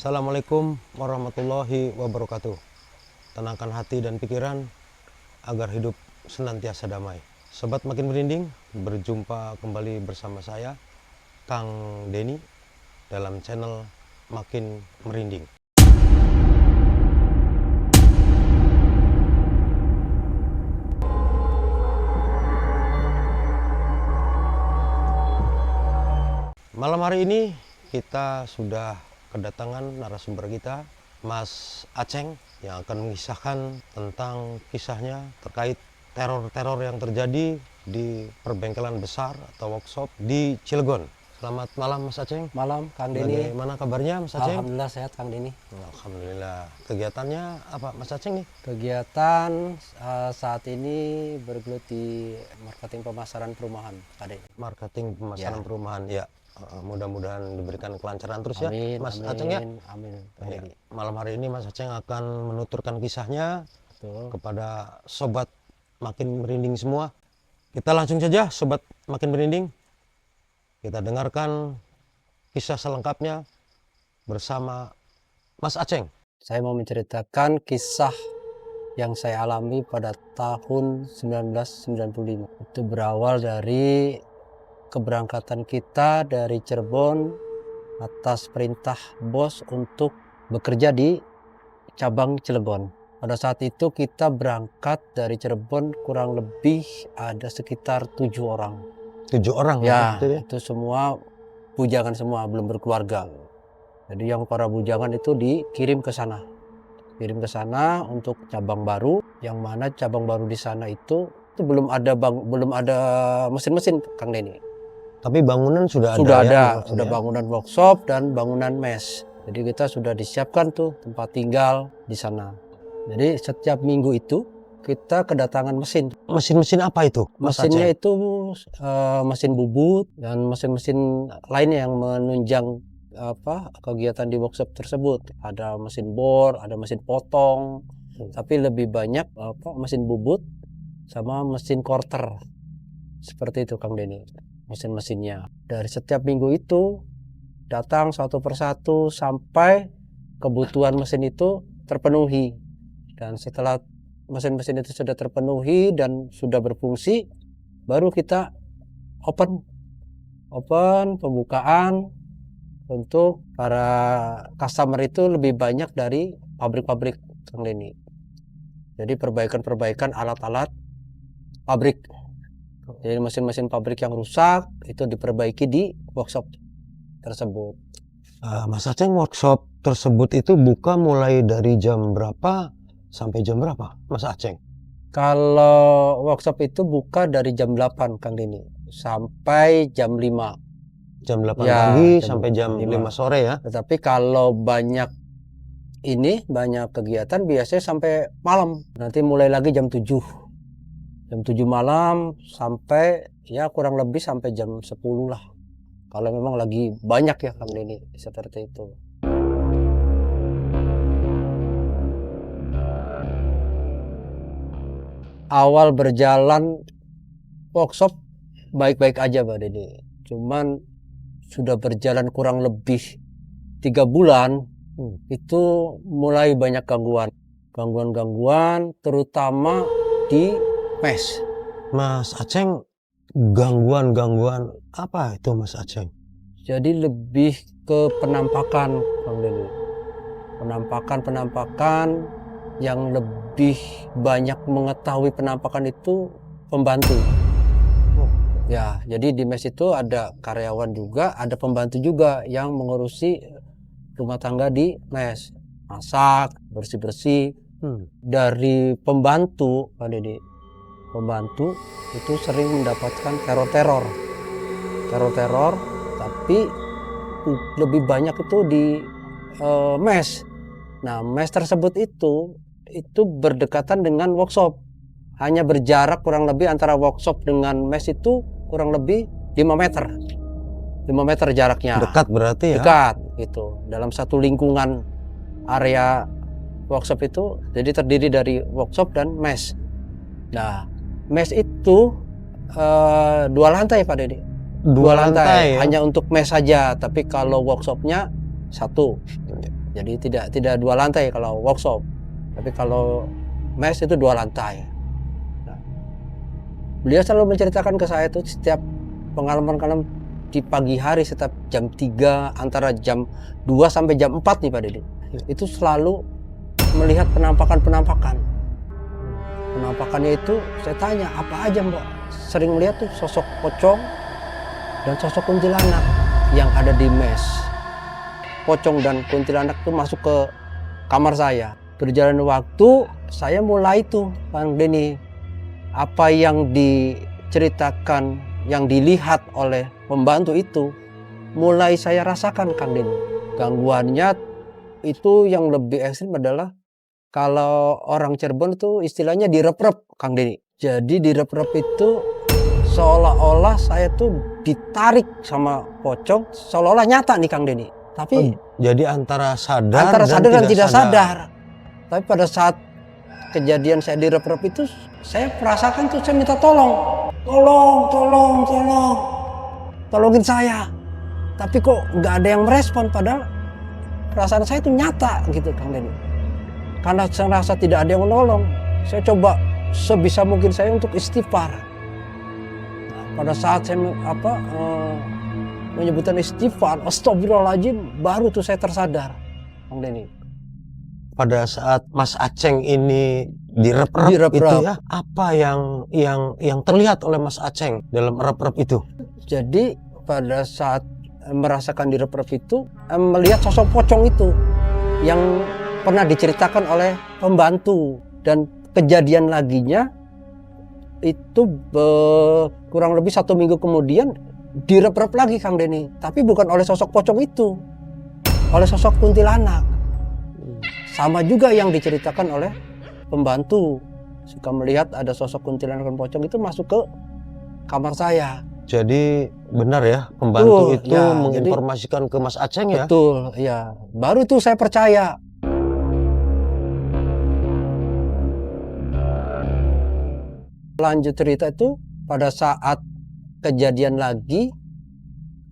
Assalamualaikum warahmatullahi wabarakatuh. Tenangkan hati dan pikiran agar hidup senantiasa damai. Sobat Makin Merinding, berjumpa kembali bersama saya, Kang Denny, dalam channel Makin Merinding. Malam hari ini kita sudah kedatangan narasumber kita, Mas Aceng, yang akan mengisahkan tentang kisahnya terkait teror-teror yang terjadi di perbengkelan besar atau workshop di Cilegon. Selamat malam Mas Aceng. Malam Kang Denny. Bagaimana kabarnya Mas Aceng? Alhamdulillah sehat Kang Denny. Alhamdulillah. Kegiatannya apa Mas Aceng nih? Kegiatan saat ini bergelut di marketing pemasaran perumahan, Kang Denny. Marketing pemasaran perumahan, ya. Mudah-mudahan diberikan kelancaran terus Amin, ya Mas amin, Aceng ya. Amin. Ya. Malam hari ini Mas Aceng akan menuturkan kisahnya kepada Sobat Makin Merinding semua. Kita langsung saja Sobat Makin Merinding, kita dengarkan kisah selengkapnya bersama Mas Aceng. Saya mau menceritakan kisah yang saya alami pada tahun 1995. Itu berawal dari keberangkatan kita dari Cirebon atas perintah bos untuk bekerja di cabang Cilegon. Pada saat itu kita berangkat dari Cirebon kurang lebih ada sekitar 7 orang. 7 orang ya? Itu semua bujangan semua, belum berkeluarga. Jadi yang para bujangan itu dikirim ke sana. Kirim ke sana untuk cabang baru, yang mana cabang baru di sana itu belum ada mesin-mesin Kang Denny. Tapi bangunan sudah ada. Sudah bangunan workshop dan bangunan mes. Jadi kita sudah disiapkan tuh tempat tinggal di sana. Jadi setiap minggu itu kita kedatangan mesin. Mesin-mesin apa itu? Mesinnya itu mesin bubut dan mesin-mesin lainnya yang menunjang kegiatan di workshop tersebut. Ada mesin bor, ada mesin potong, tapi lebih banyak mesin bubut sama mesin korter. Seperti itu Kang Denny. Mesin-mesinnya dari setiap minggu itu datang satu persatu sampai kebutuhan mesin itu terpenuhi, dan setelah mesin-mesin itu sudah terpenuhi dan sudah berfungsi, baru kita open pembukaan untuk para customer itu lebih banyak dari pabrik-pabrik Kang Denny. Jadi perbaikan alat-alat pabrik. Jadi mesin-mesin pabrik yang rusak itu diperbaiki di workshop tersebut. Mas Aceng, workshop tersebut itu buka mulai dari jam berapa sampai jam berapa Mas Aceng? Kalau workshop itu buka dari jam 8 Kang Denny sampai jam 5. Jam 8 pagi sampai jam 5 sore ya. Tetapi kalau banyak kegiatan biasanya sampai malam. Nanti mulai lagi jam 7. Jam 7 malam sampai ya kurang lebih sampai jam 10 lah. Kalau memang lagi banyak ya Kang Denny, seperti itu. Awal berjalan workshop baik-baik aja Pak Denny. Cuman sudah berjalan kurang lebih 3 bulan, itu mulai banyak gangguan terutama di mes. Mas Aceng, gangguan apa itu Mas Aceng? Jadi lebih ke penampakan Bang Denny. Penampakan yang lebih banyak mengetahui penampakan itu pembantu. Ya, jadi di mes itu ada karyawan juga, ada pembantu juga yang mengurusi rumah tangga di mes. Masak, bersih-bersih. Dari pembantu Pak Denny, pembantu itu sering mendapatkan teror, tapi lebih banyak itu di mes. Nah, mes tersebut itu berdekatan dengan workshop, hanya berjarak kurang lebih antara workshop dengan mes itu kurang lebih 5 meter jaraknya. Dekat berarti ya? Dekat gitu, dalam satu lingkungan area workshop itu. Jadi terdiri dari workshop dan mes. Nah, mes itu 2 lantai Pak Denny. 2 lantai ya? Hanya untuk mes saja, tapi kalau workshopnya 1. Jadi tidak 2 lantai kalau workshop, tapi kalau mes itu 2 lantai. Nah, beliau selalu menceritakan ke saya itu setiap pengalaman di pagi hari, setiap jam 3, antara jam 2 sampai jam 4 nih Pak Dede. Itu selalu melihat penampakan. Penampakannya itu saya tanya, apa aja Mbak? Sering melihat tuh sosok pocong dan sosok kuntilanak yang ada di mes. Pocong dan kuntilanak itu masuk ke kamar saya. Berjalan waktu, saya mulai tuh, Kang Denny, apa yang diceritakan, yang dilihat oleh pembantu itu, mulai saya rasakan, Kang Denny. Gangguannya itu yang lebih ekstrim adalah kalau orang Cirebon itu istilahnya direp-rep, Kang Denny. Jadi direp-rep itu seolah-olah saya tuh ditarik sama pocong, seolah-olah nyata nih Kang Denny. Tapi jadi antara sadar dan tidak sadar. Tapi pada saat kejadian saya direp-rep itu, saya merasakan tuh saya minta tolong. Tolongin saya. Tapi kok nggak ada yang merespon, padahal perasaan saya itu nyata gitu Kang Denny. Karena saya rasa tidak ada yang menolong, saya coba sebisa mungkin saya untuk istighfar. Nah, pada saat saya menyebutkan istighfar, astagfirullahaladzim, baru tuh saya tersadar, Kang Denny. Pada saat Mas Aceng ini direp-rep itu ya, apa yang terlihat oleh Mas Aceng dalam rep-rep itu? Jadi pada saat merasakan direp-rep itu, melihat sosok pocong itu yang pernah diceritakan oleh pembantu, dan kejadian laginya itu kurang lebih 1 minggu kemudian direp-rep lagi Kang Denny, tapi bukan oleh sosok pocong itu, oleh sosok kuntilanak. Sama juga yang diceritakan oleh pembantu, suka melihat ada sosok kuntilanak dan pocong itu masuk ke kamar saya. Jadi benar ya, pembantu itu ya, menginformasikan ke Mas Aceng ya? Betul, ya. Baru itu saya percaya. Lanjut cerita itu, pada saat kejadian lagi,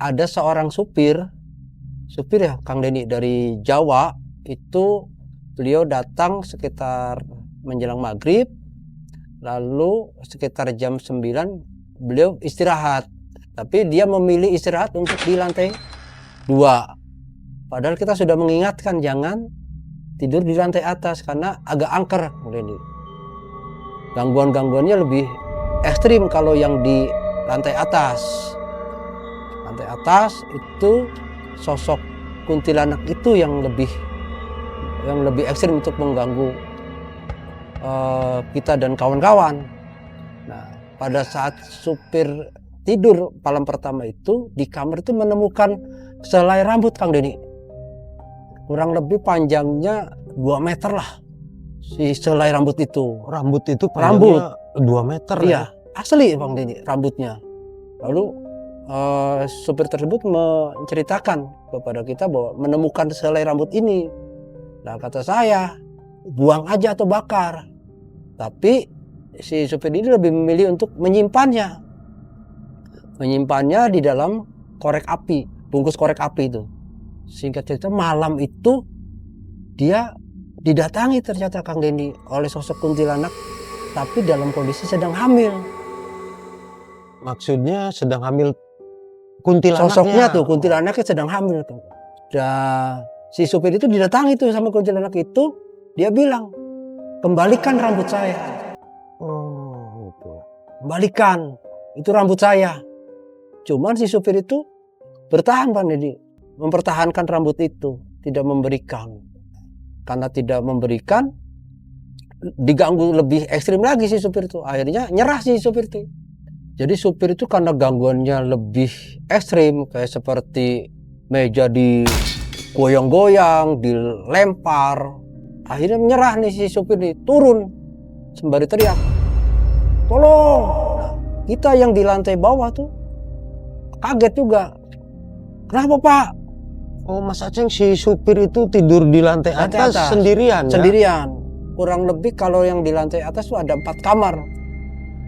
ada seorang supir ya Kang Denny dari Jawa, itu beliau datang sekitar menjelang maghrib, lalu sekitar jam 9 beliau istirahat, tapi dia memilih istirahat untuk di lantai 2. Padahal kita sudah mengingatkan jangan tidur di lantai atas karena agak angker. Gangguan-gangguannya lebih ekstrim kalau yang di lantai atas. Lantai atas itu sosok kuntilanak itu yang lebih ekstrim untuk mengganggu kita dan kawan-kawan. Nah, pada saat supir tidur malam pertama itu, di kamar itu menemukan selai rambut Kang Denny. Kurang lebih panjangnya 2 meter lah si selai rambut itu. Rambut itu panjangnya 2 meter iya, ya? Asli Kang Denny rambutnya. Lalu supir tersebut menceritakan kepada kita bahwa menemukan selai rambut ini. Nah, kata saya, buang aja atau bakar. Tapi si supir ini lebih memilih untuk menyimpannya di dalam korek api, bungkus korek api itu. Singkat cerita, malam itu dia didatangi ternyata Kang Denny oleh sosok kuntilanak, tapi dalam kondisi sedang hamil. Maksudnya sedang hamil kuntilanaknya? Sosoknya tuh kuntilanaknya sedang hamil. Dan si supir itu didatangi tuh sama kuntilanak itu, dia bilang, kembalikan rambut saya. Oh, gitu. Kembalikan, itu rambut saya. Cuman si supir itu bertahan Pak Denny, mempertahankan rambut itu, tidak memberikan. Karena tidak memberikan, diganggu lebih ekstrim lagi si supir itu. Akhirnya nyerah si supir itu. Jadi supir itu karena gangguannya lebih ekstrim, kayak seperti meja digoyang-goyang, dilempar. Akhirnya menyerah nih si supir ini, turun sembari teriak, tolong. Nah, kita yang di lantai bawah tuh kaget juga. Kenapa Pak? Oh, Mas Aceng, si supir itu tidur di lantai atas sendirian ya? Sendirian. Kurang lebih kalau yang di lantai atas tuh ada 4 kamar.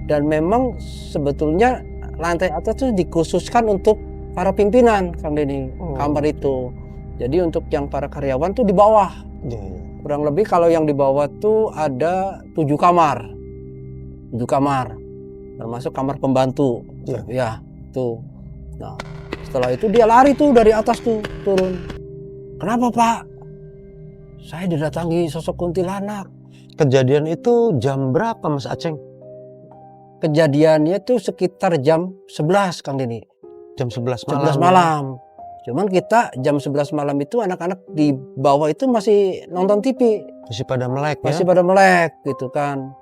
Dan memang sebetulnya lantai atas itu dikhususkan untuk para pimpinan Kang Denny, kamar itu. Jadi untuk yang para karyawan tuh di bawah. Iya, iya. Kurang lebih kalau yang di bawah tuh ada 7 kamar. 7 kamar. Termasuk kamar pembantu. Iya. Ya, tuh. Nah, setelah itu dia lari tuh dari atas tuh turun. Kenapa, Pak? Saya didatangi sosok kuntilanak. Kejadian itu jam berapa Mas Aceng? Kejadiannya tuh sekitar jam 11 Kang Deni. Jam 11 malam. 11 malam. Cuman kita jam 11 malam itu anak-anak di bawah itu masih nonton TV. Masih pada melek Masih ya? pada melek gitu kan.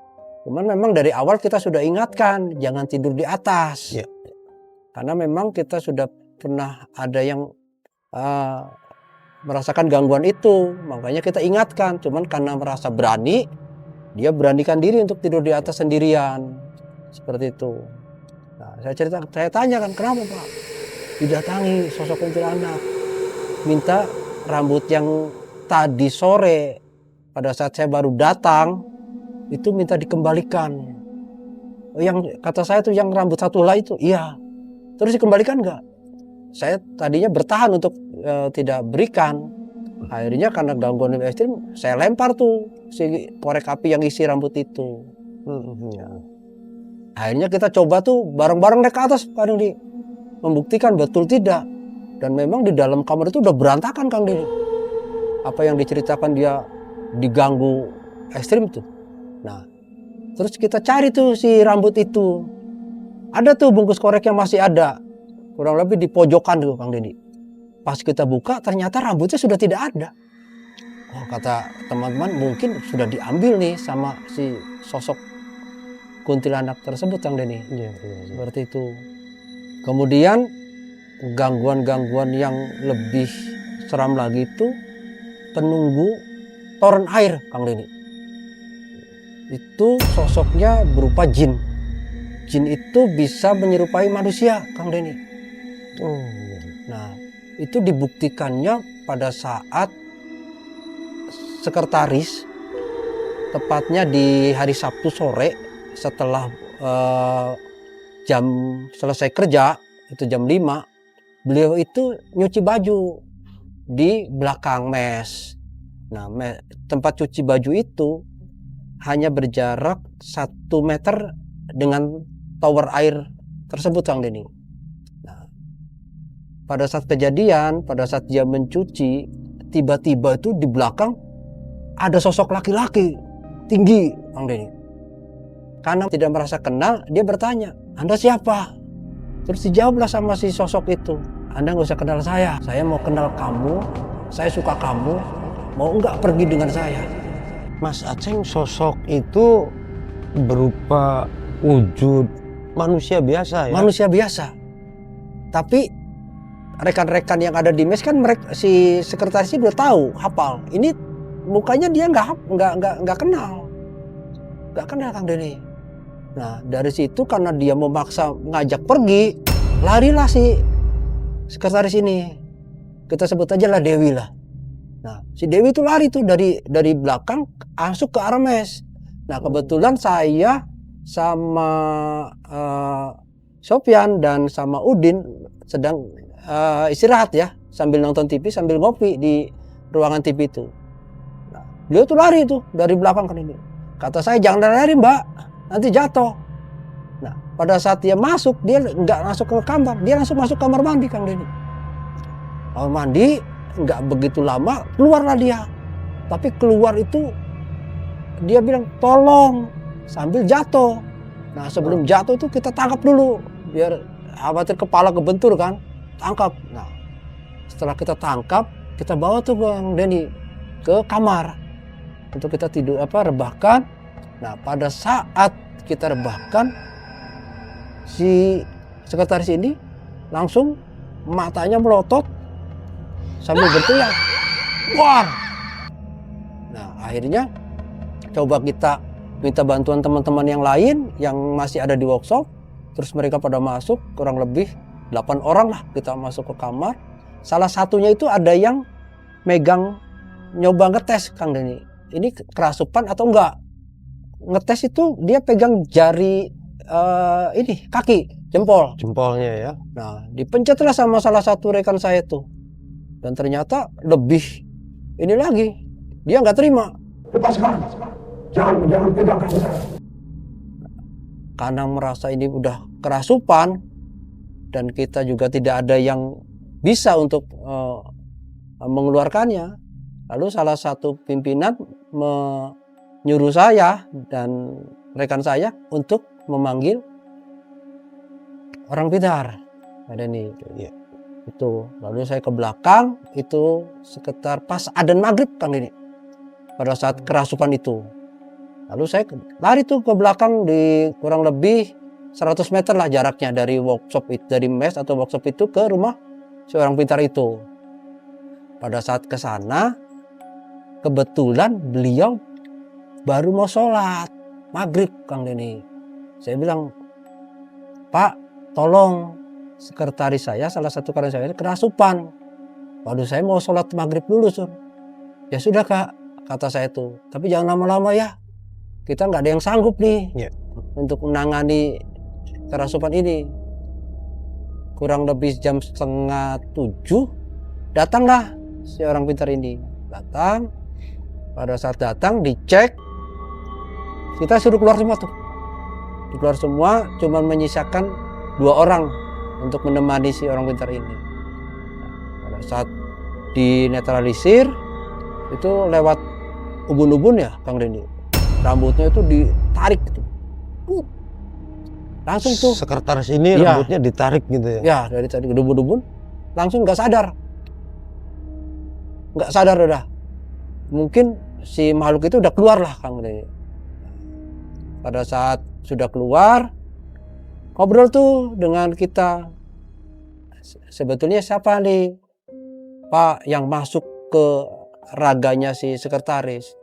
Cuman memang dari awal kita sudah ingatkan jangan tidur di atas. Iya. Karena memang kita sudah pernah ada yang merasakan gangguan itu. Makanya kita ingatkan. Cuman karena merasa berani, dia beranikan diri untuk tidur di atas sendirian. Seperti itu. Nah, saya tanya kan, kenapa Pak? Didatangi sosok kuntilanak. Minta rambut yang tadi sore pada saat saya baru datang itu minta dikembalikan. Yang kata saya tuh yang rambut satu helai itu, iya. Terus dikembalikan enggak? Saya tadinya bertahan untuk tidak berikan. Akhirnya karena gangguan ekstrim, saya lempar tuh si korek api yang isi rambut itu. Ya. Akhirnya kita coba tuh bareng-bareng naik ke atas, Pak Deni. Membuktikan betul tidak. Dan memang di dalam kamar itu udah berantakan Kang Deni. Apa yang diceritakan dia diganggu ekstrim tuh. Nah, terus kita cari tuh si rambut itu. Ada tuh bungkus korek yang masih ada. Kurang lebih di pojokan tuh Kang Deni. Pas kita buka ternyata rambutnya sudah tidak ada. Oh, kata teman-teman mungkin sudah diambil nih sama si sosok kuntilanak tersebut Kang Deni. Iya. Seperti itu. Kemudian gangguan-gangguan yang lebih seram lagi itu penunggu toren air Kang Deni. Itu sosoknya berupa jin. Jin itu bisa menyerupai manusia Kang Deni. Nah, itu dibuktikannya pada saat sekretaris, tepatnya di hari Sabtu sore setelah jam selesai kerja, itu jam 5, beliau itu nyuci baju di belakang mes. Nah, tempat cuci baju itu hanya berjarak 1 meter dengan tower air tersebut Kang Deni. Nah, pada saat kejadian, pada saat dia mencuci, tiba-tiba itu di belakang ada sosok laki-laki tinggi Kang Deni. Karena tidak merasa kenal, dia bertanya, "Anda siapa?" Terus dijawablah sama si sosok itu, "Anda nggak usah kenal saya mau kenal kamu, saya suka kamu, mau nggak pergi dengan saya?" Mas Aceng, sosok itu berupa wujud manusia biasa ya? Manusia biasa. Tapi rekan-rekan yang ada di mes kan mereka, si sekretarisnya udah tahu, hafal. Ini mukanya dia nggak kenal Kang Deni. Nah, dari situ karena dia memaksa ngajak pergi, larilah si sekretaris ini. Kita sebut aja lah Dewi lah. Nah, si Dewi itu lari tuh dari belakang masuk ke arah mes. Nah, kebetulan saya sama Sofyan dan sama Udin sedang istirahat ya, sambil nonton TV, sambil ngopi di ruangan TV itu. Nah, beliau tuh lari tuh dari belakang kan ini. Kata saya, "Jangan lari Mbak, nanti jatuh." Nah, pada saat dia masuk, dia nggak masuk ke kamar, dia langsung masuk kamar mandi Kang Deni. Kamar mandi, nggak begitu lama keluarlah dia. Tapi keluar itu dia bilang, "Tolong," sambil jatuh. Nah, sebelum jatuh itu kita tangkap dulu, biar khawatir kepala kebentur kan, tangkap. Nah, setelah kita tangkap, kita bawa tuh Kang Deni ke kamar untuk kita tidur rebahkan. Nah, pada saat kita rebahkan, si sekretaris ini langsung matanya melotot sambil berteriak, "Keluar!" Nah, akhirnya coba kita minta bantuan teman-teman yang lain yang masih ada di workshop. Terus mereka pada masuk, kurang lebih 8 orang lah kita masuk ke kamar. Salah satunya itu ada yang megang, nyoba ngetes Kang Deni, ini kerasupan atau enggak. Ngetes itu dia pegang jari ini kaki, jempolnya ya. Nah, dipencetlah sama salah satu rekan saya tuh. Dan ternyata lebih ini lagi, dia nggak terima. Lepaskan, jangan pegangkan saya. Karena merasa ini udah kerasupan dan kita juga tidak ada yang bisa untuk mengeluarkannya. Lalu salah satu pimpinan menyuruh saya dan rekan saya untuk memanggil orang pintar. Ada nih, Iya. itu. Lalu saya ke belakang, itu sekitar pas adzan maghrib Kang Deni. Pada saat kerasupan itu. Lalu saya lari tuh ke belakang di kurang lebih 100 meter lah jaraknya dari workshop itu, dari mes atau workshop itu ke rumah si orang pintar itu. Pada saat ke sana, kebetulan beliau baru mau sholat maghrib Kang Deni. Saya bilang, Pak, tolong sekretaris saya, salah satu karyawan saya kerasupan. Waduh, saya mau sholat maghrib dulu, Sur. Ya sudah Kak, kata saya tuh. Tapi jangan lama-lama ya. Kita nggak ada yang sanggup nih untuk menangani kerasupan ini. Kurang lebih jam 6:30 datanglah si orang pintar ini. Datang. Pada saat datang dicek, kita suruh keluar semua tuh. Keluar semua, cuman menyisakan 2 orang untuk menemani si orang pintar ini. Pada saat dinetralisir, itu lewat ubun-ubun ya Kang Deni. Rambutnya itu ditarik gitu. Langsung tuh. Sekretaris ini Ya. rambutnya ditarik gitu ya? Ya, dari tadi ubun-ubun langsung nggak sadar. Nggak sadar udah. Mungkin si makhluk itu udah keluar lah Kang Deni. Pada saat sudah keluar, ngobrol tuh dengan kita. Sebetulnya siapa nih Pak yang masuk ke raganya si sekretaris?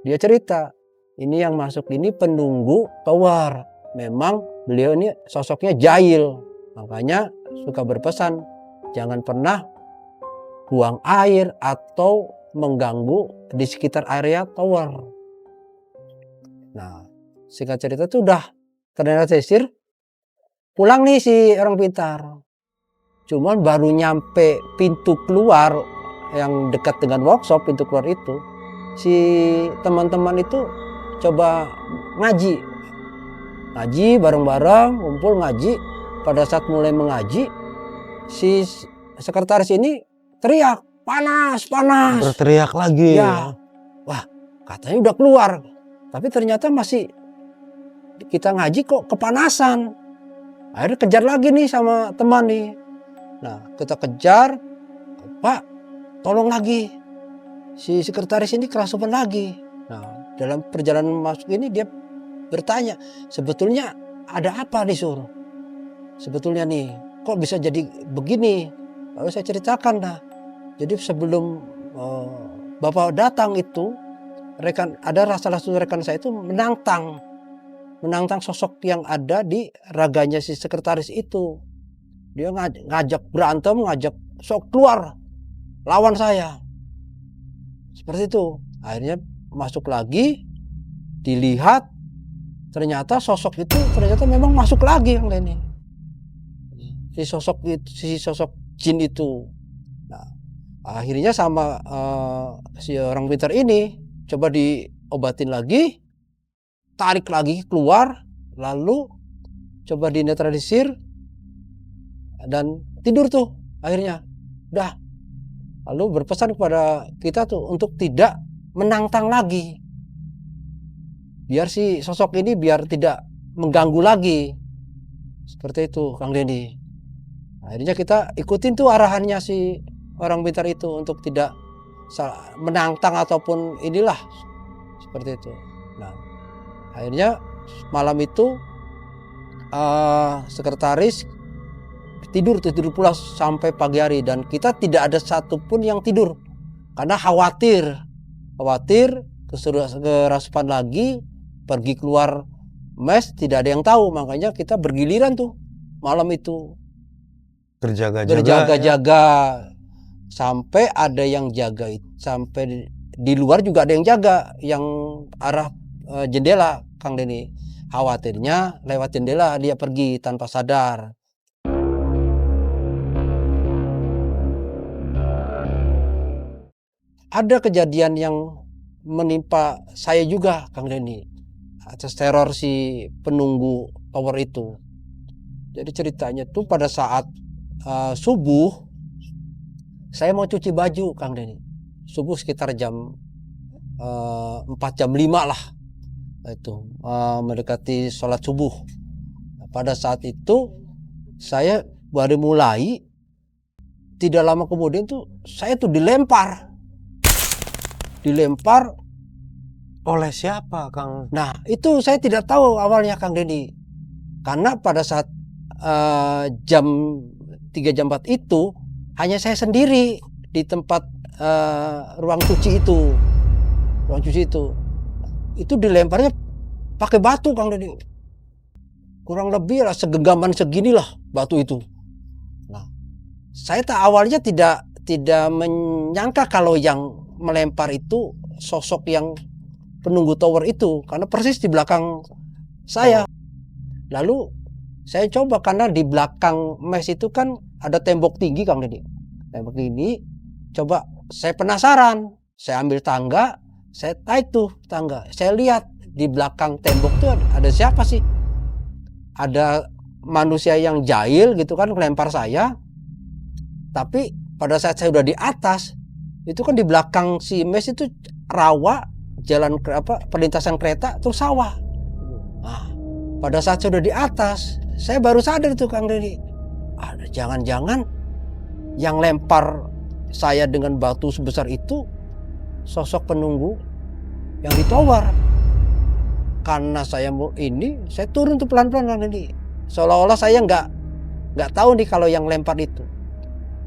Dia cerita, ini yang masuk ini penunggu tower. Memang beliau ini sosoknya jahil. Makanya suka berpesan, jangan pernah buang air atau mengganggu di sekitar area tower. Nah, singkat cerita itu udah ternetralisir. Pulang nih si orang pintar. Cuman baru nyampe pintu keluar yang dekat dengan workshop, pintu keluar itu, si teman-teman itu coba ngaji bareng-bareng, ngumpul ngaji. Pada saat mulai mengaji, si sekretaris ini teriak, panas. Berteriak lagi Ya, wah katanya udah keluar, tapi ternyata masih kita ngaji kok kepanasan. Akhirnya kejar lagi nih sama teman nih. Nah kita kejar, Pak tolong lagi, si sekretaris ini kerasupan lagi. Nah dalam perjalanan masuk ini dia bertanya, sebetulnya ada apa nih Sur? Sebetulnya nih kok bisa jadi begini? Lalu saya ceritakan dah. Jadi sebelum Bapak datang itu, ada salah satu rekan saya itu menantang sosok yang ada di raganya si sekretaris itu. Dia ngajak berantem, ngajak sok keluar lawan saya. Seperti itu. Akhirnya masuk lagi, dilihat, ternyata sosok itu memang masuk lagi yang lainnya. Si sosok jin itu. Nah, akhirnya sama si orang pintar ini coba diobatin lagi, tarik lagi keluar, lalu coba dinetralisir dan tidur tuh akhirnya. Udah. Lalu berpesan kepada kita tuh untuk tidak menantang lagi. Biar si sosok ini biar tidak mengganggu lagi. Seperti itu Kang Deni. Akhirnya kita ikutin tuh arahannya si orang pintar itu untuk tidak menantang ataupun inilah. Seperti itu. Nah, akhirnya malam itu sekretaris tidur pula sampai pagi hari dan kita tidak ada satupun yang tidur karena khawatir kerasupan lagi, pergi keluar mes tidak ada yang tahu, makanya kita bergiliran tuh malam itu berjaga-jaga sampai ada yang jaga, sampai di luar juga ada yang jaga yang arah jendela Kang Deni. Khawatirnya lewat jendela dia pergi tanpa sadar. ada kejadian yang menimpa saya juga, Kang Denny, atas teror si penunggu tower itu. Jadi ceritanya tuh pada saat subuh, saya mau cuci baju, Kang Denny. Subuh sekitar jam 4 jam 5 lah, itu mendekati sholat subuh. Pada saat itu saya baru mulai, tidak lama kemudian tuh saya tuh dilempar Oleh siapa, Kang? Nah, itu saya tidak tahu awalnya, Kang Denny. Karena pada saat jam 3 jam 4 itu hanya saya sendiri di tempat ruang cuci itu. Ruang cuci itu. Itu dilemparnya pakai batu, Kang Denny. Kurang lebih lah segenggaman seginilah batu itu. Nah, saya awalnya tidak menyangka kalau yang melempar itu sosok yang penunggu tower itu, karena persis di belakang saya. Lalu saya coba, karena di belakang mes itu kan ada tembok tinggi, Kang Denny. Tembok tinggi, coba saya penasaran, saya ambil tangga, saya naik tuh tangga. Saya lihat di belakang tembok tuh ada siapa sih? Ada manusia yang jahil gitu kan, melempar saya. Tapi pada saat saya udah di atas, itu kan di belakang si mes itu rawa, jalan perlintasan kereta, terus sawah. Nah, pada saat saya udah di atas, saya baru sadar tuh, Kang Denny, ada jangan-jangan yang lempar saya dengan batu sebesar itu sosok penunggu yang di tower. Karena saya saya turun tuh pelan-pelan, Kang Denny, seolah-olah saya nggak tahu nih kalau yang lempar itu.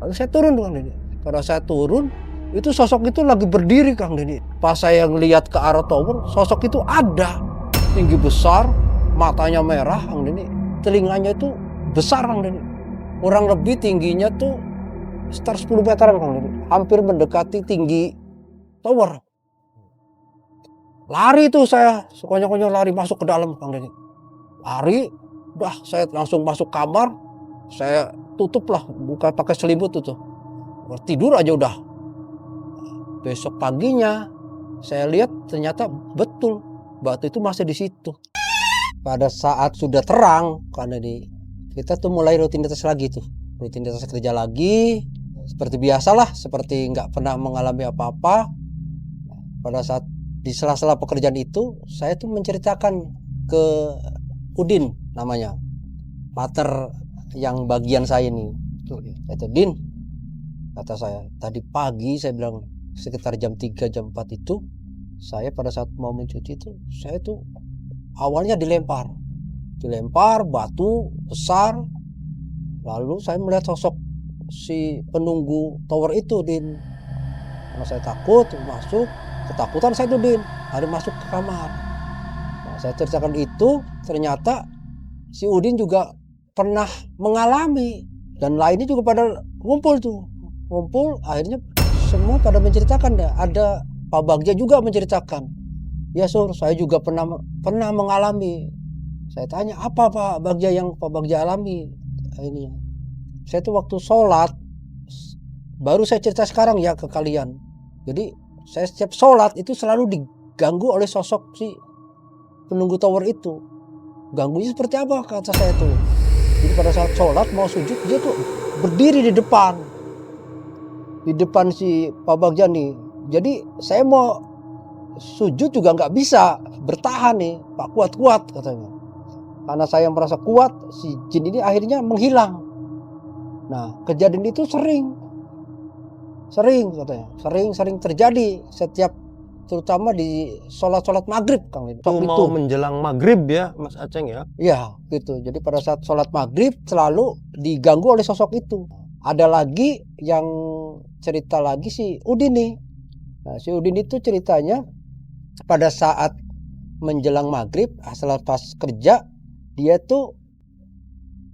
Lalu saya turun tuh, Kang Denny. Pada saya turun, itu sosok itu lagi berdiri, Kang Denny. Pas saya ngelihat ke arah tower, sosok itu ada, tinggi besar, matanya merah, Kang Denny. Telinganya itu besar, Kang Denny. Kurang lebih tingginya tuh sekitar 10 meteran, Kang Denny. Hampir mendekati tinggi tower. Lari tuh saya, sekonyol-konyol lari masuk ke dalam, Kang Denny. Lari, udah saya langsung masuk kamar, saya tutup lah, buka pakai selimut tuh. Tidur aja udah. Besok paginya saya lihat ternyata betul batu itu masih di situ. Pada saat sudah terang, karena kita tuh mulai rutinitas lagi tuh, rutinitas kerja lagi seperti biasalah, seperti nggak pernah mengalami apa-apa. Pada saat di sela-sela pekerjaan itu, saya tuh menceritakan ke Udin, namanya pater yang bagian saya nih. Kata Din, kata saya, tadi pagi saya bilang sekitar jam 3 jam 4 itu saya pada saat mau mencuci itu, saya tuh awalnya dilempar batu besar. Lalu saya melihat sosok si penunggu tower itu, Din. Karena saya takut masuk, ketakutan saya tuh, Din, hari masuk ke kamar. Nah, saya ceritakan itu, ternyata si Udin juga pernah mengalami, dan lainnya juga pada ngumpul, akhirnya semua pada menceritakan. Ada Pak Bagja juga menceritakan, ya Sur, saya juga pernah mengalami. Saya tanya, apa Pak Bagja yang Pak Bagja alami? Ini saya tuh waktu sholat, baru saya cerita sekarang ya ke kalian. Jadi saya setiap sholat itu selalu diganggu oleh sosok si penunggu tower itu. Ganggunya seperti apa, kata saya tuh. Jadi pada saat sholat mau sujud, dia tuh berdiri di depan si Pak Bagja nih. Jadi saya mau sujud juga nggak bisa bertahan nih, Pak, kuat katanya. Karena saya merasa kuat, si jin ini akhirnya menghilang. Nah, kejadian itu sering katanya, sering terjadi setiap, terutama di sholat maghrib, Kang. Itu mau menjelang maghrib ya, Mas Aceng ya? Iya, gitu. Jadi pada saat sholat maghrib selalu diganggu oleh sosok itu. Ada lagi yang cerita lagi si Udin nih. Nah, si Udin itu ceritanya pada saat menjelang maghrib, setelah pas kerja, dia tuh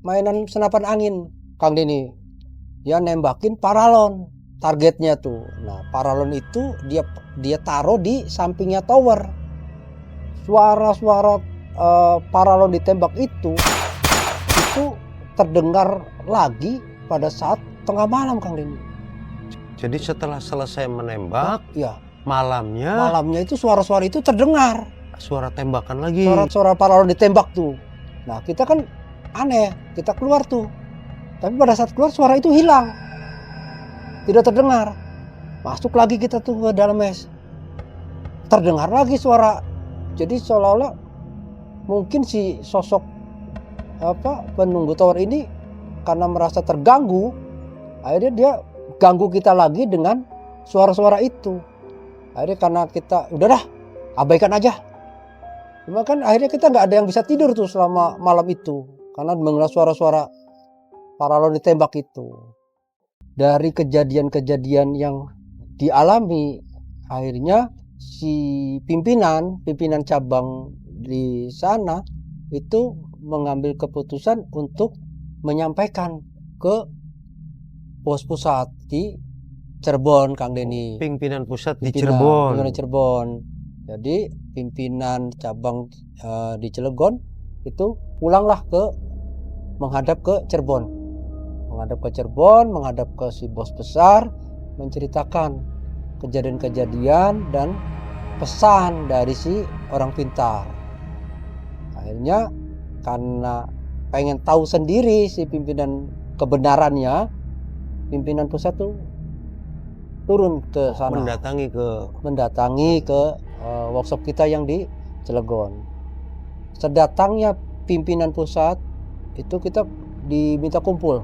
mainan senapan angin, Kang Denny. Dia nembakin paralon, targetnya tuh. Nah, paralon itu dia taruh di sampingnya tower. Suara paralon ditembak itu terdengar lagi pada saat tengah malam, Kang Denny. Jadi setelah selesai menembak, Ya, malamnya malamnya itu suara-suara itu terdengar. suara tembakan lagi. Suara-suara paralon ditembak tuh. Nah, kita kan aneh, kita keluar tuh. Tapi pada saat keluar suara itu hilang. Tidak terdengar. Masuk lagi kita tuh ke dalam mes. Terdengar lagi suara. Jadi seolah-olah mungkin si sosok penunggu tower ini karena merasa terganggu, akhirnya dia ganggu kita lagi dengan suara-suara itu. Akhirnya karena kita udah dah abaikan aja. Cuma kan akhirnya kita nggak ada yang bisa tidur tuh selama malam itu karena mendengar suara-suara paralon ditembak itu. Dari kejadian-kejadian yang dialami, akhirnya si pimpinan cabang di sana itu mengambil keputusan untuk menyampaikan ke pos pusat di Cirebon, Kang Denny. Pimpinan pusat di Cirebon. Pimpinan Cirebon. Jadi pimpinan cabang di Cilegon itu pulanglah menghadap ke Cirebon. Menghadap ke si bos besar, menceritakan kejadian-kejadian dan pesan dari si orang pintar. Akhirnya karena pengen tahu sendiri si pimpinan kebenarannya, pimpinan pusat tuh turun ke sana, mendatangi ke workshop kita yang di Cilegon. Sedatangnya pimpinan pusat itu kita diminta kumpul.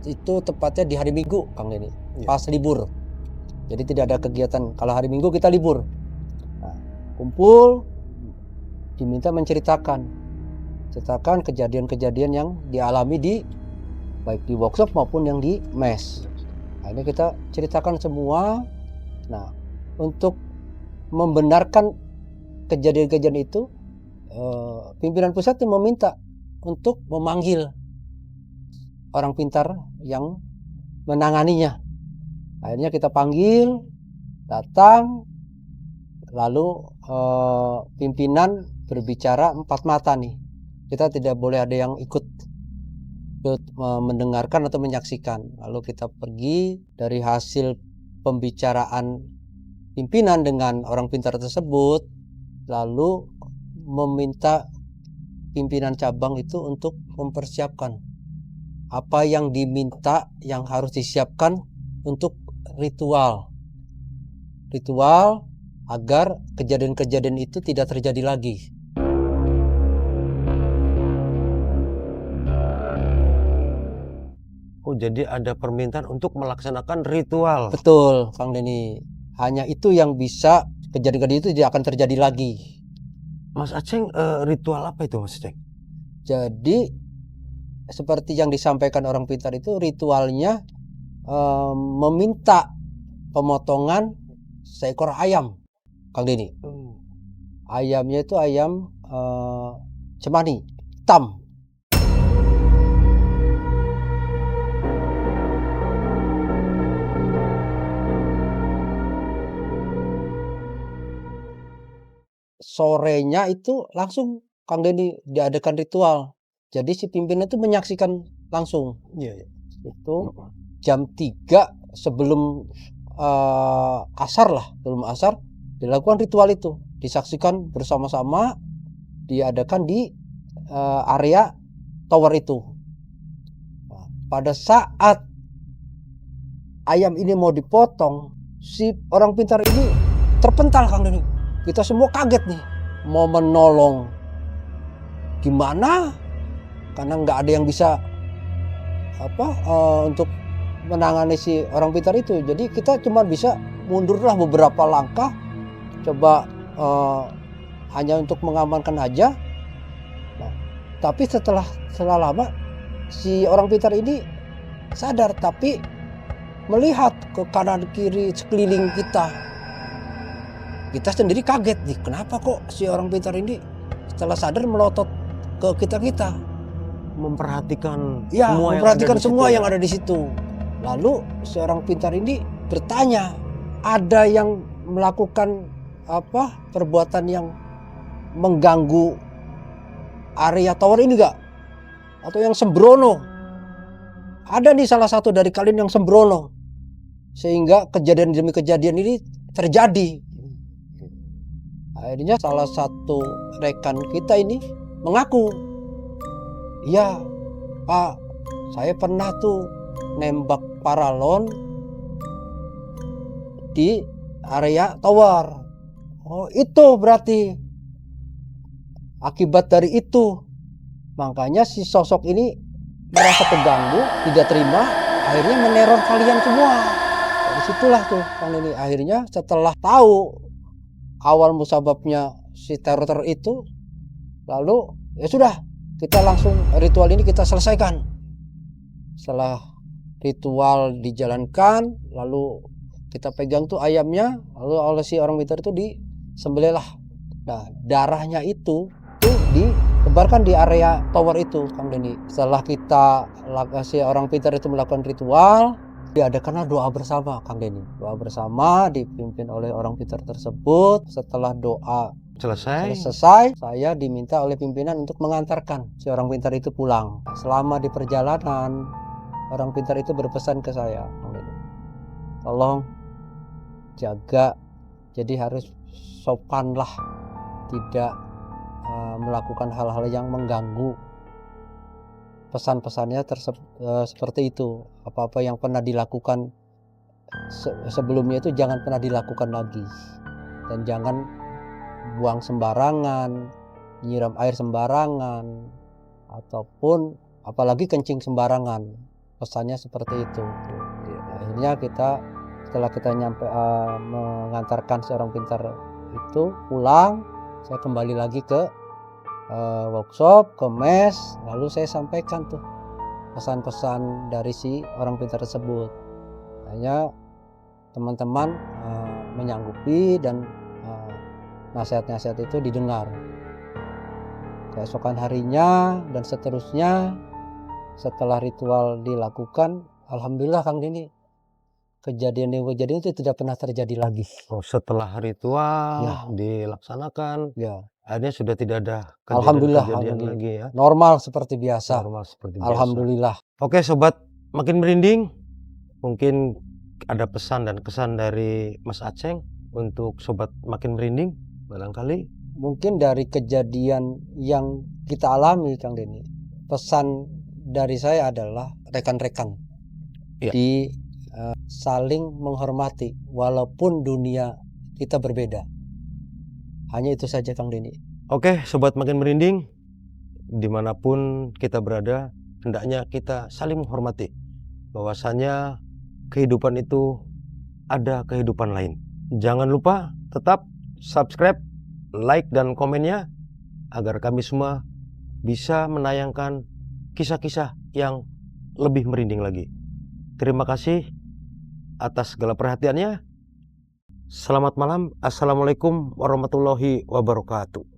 Itu tepatnya di hari Minggu, Kang Denny, pas libur. Jadi tidak ada kegiatan. Kalau hari Minggu kita libur. Nah, kumpul, diminta menceritakan kejadian-kejadian yang dialami baik di workshop maupun yang di mes. Akhirnya kita ceritakan semua. Nah, untuk membenarkan kejadian-kejadian itu, pimpinan pusat meminta untuk memanggil orang pintar yang menanganinya. Akhirnya kita panggil, datang, lalu pimpinan berbicara 4 mata nih. Kita tidak boleh ada yang ikut mendengarkan atau menyaksikan. Lalu kita pergi dari hasil pembicaraan pimpinan dengan orang pintar tersebut, lalu meminta pimpinan cabang itu untuk mempersiapkan apa yang diminta, yang harus disiapkan untuk ritual agar kejadian-kejadian itu tidak terjadi lagi. Oh, jadi ada permintaan untuk melaksanakan ritual. Betul, Kang Denny. Hanya itu yang bisa, kejadian-kejadian itu tidak akan terjadi lagi. Mas Aceng, ritual apa itu, Mas Aceng? Jadi seperti yang disampaikan orang pintar itu, ritualnya meminta pemotongan seekor ayam, Kang Denny. Ayamnya itu ayam cemani hitam. Sorenya itu langsung Kang Denny diadakan ritual. Jadi si pimpinan itu menyaksikan langsung. Iya. Itu jam 3 sebelum asar dilakukan ritual itu, disaksikan bersama-sama, diadakan di area tower itu. Nah, pada saat ayam ini mau dipotong, si orang pintar ini terpental, Kang Denny. Kita semua kaget nih, mau menolong gimana, karena nggak ada yang bisa untuk menangani si orang pintar itu. Jadi kita cuma bisa mundurlah beberapa langkah, coba hanya untuk mengamankan aja. Nah, tapi setelah lama si orang pintar ini sadar, tapi melihat ke kanan kiri sekeliling kita. Kita sendiri kaget nih, kenapa kok si orang pintar ini setelah sadar melotot ke kita. Memperhatikan semua yang ada di situ. Lalu seorang pintar ini bertanya, ada yang melakukan perbuatan yang mengganggu area tower ini gak? Atau yang sembrono? Ada nih salah satu dari kalian yang sembrono. sehingga kejadian demi kejadian ini terjadi. Akhirnya salah satu rekan kita ini mengaku, "Iya Pak, saya pernah tuh nembak paralon di area tower." Oh, itu berarti akibat dari itu. Makanya si sosok ini merasa terganggu, tidak terima, akhirnya meneror kalian semua. Dari situlah tuh Kang Denny, akhirnya setelah tahu awal musababnya si teror itu, lalu ya sudah, kita langsung ritual ini kita selesaikan. Setelah ritual dijalankan, lalu kita pegang tuh ayamnya, lalu oleh si orang pintar itu disembelih lah. Nah, darahnya itu tuh ditebarkan di area tower itu, Kang Denny. Setelah si orang pintar itu melakukan ritual, diadakanlah doa bersama, Kang Denny. Doa bersama dipimpin oleh orang pintar tersebut. Setelah doa selesai, saya diminta oleh pimpinan untuk mengantarkan si orang pintar itu pulang. Selama di perjalanan, orang pintar itu berpesan ke saya, Kang Denny, tolong jaga, jadi harus sopan lah, tidak melakukan hal-hal yang mengganggu. Pesan-pesannya seperti itu. Apa-apa yang pernah dilakukan sebelumnya itu jangan pernah dilakukan lagi, dan jangan buang sembarangan, nyiram air sembarangan, ataupun apalagi kencing sembarangan. Pesannya seperti itu. Akhirnya setelah kita mengantarkan seorang pintar itu pulang, saya kembali lagi ke workshop, ke mes, lalu saya sampaikan tuh pesan-pesan dari si orang pintar tersebut. Hanya teman-teman menyanggupi dan nasihat-nasihat itu didengar. Keesokan harinya dan seterusnya, setelah ritual dilakukan, alhamdulillah Kang Denny, kejadian itu tidak pernah terjadi lagi. Oh, setelah ritual Ya. dilaksanakan, Ya, akhirnya sudah tidak ada alhamdulillah kejadian lagi ya. normal seperti biasa. Normal seperti biasa. Alhamdulillah. Oke sobat makin merinding, mungkin ada pesan dan kesan dari Mas Aceng untuk sobat makin merinding barangkali. Mungkin dari kejadian yang kita alami, Kang Denny, pesan dari saya adalah rekan-rekan Ya. saling menghormati walaupun dunia kita berbeda. Hanya itu saja Kang Denny. Oke sobat makin merinding, dimanapun kita berada, hendaknya kita saling menghormati bahwasanya kehidupan itu ada kehidupan lain. Jangan lupa tetap subscribe, like dan komennya agar kami semua bisa menayangkan kisah-kisah yang lebih merinding lagi. Terima kasih atas segala perhatiannya. Selamat malam. Assalamualaikum warahmatullahi wabarakatuh.